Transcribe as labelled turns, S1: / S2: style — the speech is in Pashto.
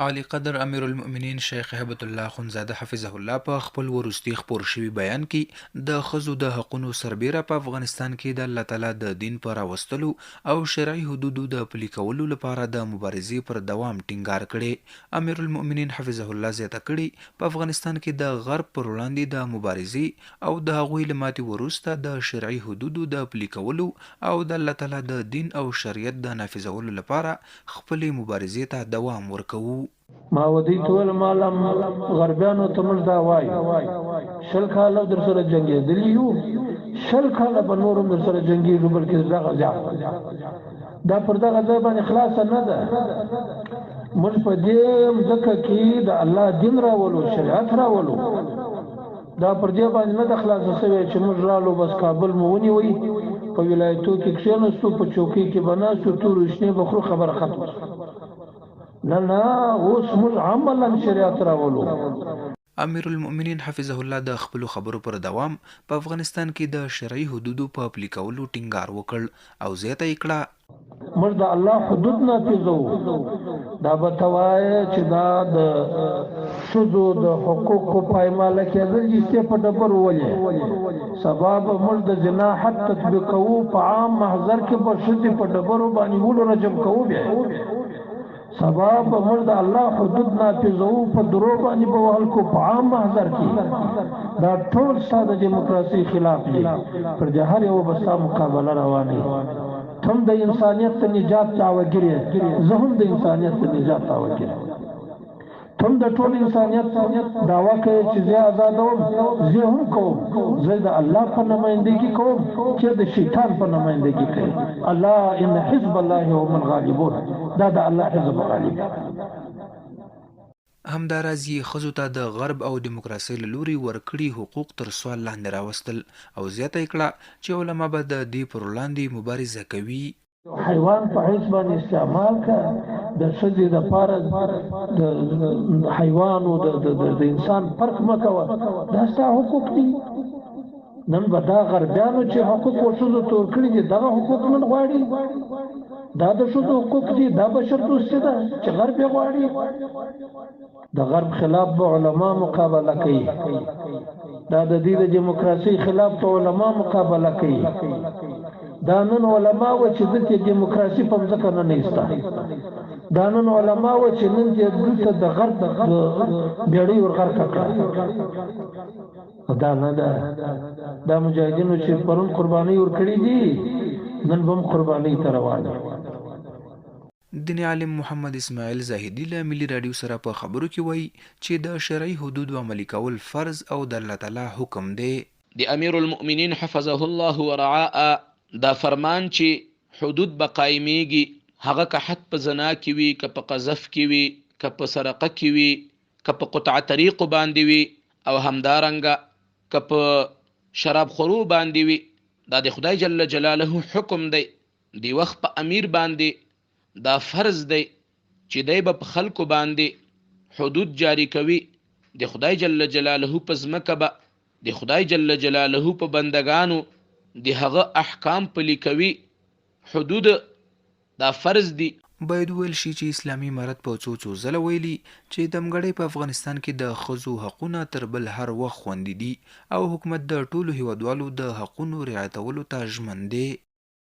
S1: عالی قدر امیر المؤمنین شیخ هبت الله خنزاده حفظه الله په خپل وروستي خپور شوي بیان کې د ښځو د حقونو سربیره په افغانستان کې د الله تعالی د دین په راوستلو او شرعي حدودو د پلي کولو لپاره د مبارزې پر دوام ټینګار کړی. امیر المؤمنین حفظه الله زیاته کړي په افغانستان کې د غرب پر وړاندې د مبارزې او د هغوی له ماتې وروسته د شرعي حدودو د پلي کولو او د الله تعالی د دین او شریعت د نافذولو لپاره خپلې مبارزې ته دوام ورکوو.
S2: ما ودی ټول مالم غربیانو ته موږ دا وایو شل کاله در سره جنګېدلي یو شل کاله به نور هم در سره جنګېږو بلکې دغه زیات دا پر دغه ځای باندې خلاصه نه ده. موږ په دې مځکه کې د الله دین راولو شریعت راولو دا پر دې باندې نه ده خلاصه شوې چې موږ رالو بس کابل مو ونیوئ په ولایتو کې کښېناستو په چوکۍ کې به ناستو تورو شنې بخرو خبره ختمه. نه اوس موږ عملا شریعت راولو.
S1: امیر المؤمنین حفظه الله د خپلو خبرو پر دوام په افغانستان کې د شرعي حدودو په پلي کولو ټینګار وکړ او زیاته یې کړه
S2: موږ د الله حدود نافذوو. دا به ته وایې چې دا د ښځو د حقوقو پایماله کېدل چې په ډبرو ولې سبا به موږ د زنا حد تطبیقوو په عام محضر کې به ښځې په ډبرو باندې وړو رجم کوو. بیا سبا به موږ د الله حدود نافذوو په درو باندې به وهل کو په عام محضر کې. دا ټول ستا د دیموکراسۍ خلاف دي. پر دې هر یو به ستا مقابله روانه. تم د انسانیت ته نجات دعوه ګیرې زه هم د انسانیت ته نجات دعوه ګیرم. تم د ټول انسانیت دعوه کوي چې زه آزادوم زه هم کوم. زه د الله په نمایندګي کوم چې د شیطان په نمایندګي کوي. الله ان حزب الله هم الغالبون. دا د الله حزب غالب.
S1: همداراز یې ښځو ته د غرب او دیموکراسۍ له لوري ورکړي حقوق تر سوال لاندې راوستل او زیاته یې کړه چې علما به د دې پر وړاندې مبارزه کوي.
S2: حیوان په حیث باندې استعمال کړه د ښځې دپاره د حیوان او د انسان فرق مه کوه. دا ستا حقوق دي. نن به دا غربیانو چې حقوق ښځو تور کړي دي دغه حقوق نن غواړي. دا د ښځو حقوق دي. دا بشر دوستي ده چې غرب یې غواړي. د غرب خلاف به علما مقابله کوي. دا د دې د دیموکراسۍ خلاف به علما مقابله کوي. دا نن علما و چې دلته دیموکراسي په ځکه نه نېسته. دا نن علما و چې نن دلته د غرب بیړۍ ورغرقه کړه. دا نه ده. دا مجاهدینو چې پرون قربانۍ ورکړي دي نن به هم قربانۍ ته روان دي.
S1: دیني عالم محمد اسماعیل زاهدي له ملي راډیو سره په خبرو کې وایي چې د شرعي حدودو عملي کول فرض او د الله تعالی حکم دی.
S3: د امیر المؤمنین حفظه الله ورعاء دا فرمان چې حدود به قایمیږي هغه که حد په زنا کې وي که په قذف کې وي که په سرقه کې وي که په قطع طریقو باندې وي او همدارنګه که په شراب خورو باندې وي. دا د خدای جل جلاله حکم دی. دی وخت په امیر باندې دا فرض دی چې دی به په خلکو باندې حدود جاری کوي. د خدای جل جلاله په ځمکه به د خدای جل جلاله په بندگانو د هغه احکام پلي کوي. حدود دا فرض دي.
S1: باید ویل شي چې اسلامي امارت په څو ځله ویلي چې دمګړۍ په افغانستان کې د ښځو حقونه تر بل هر وخت خوندي دي او حکومت د ټولو هیوادوالو د حقونو رعایتولو ته ژمن دی.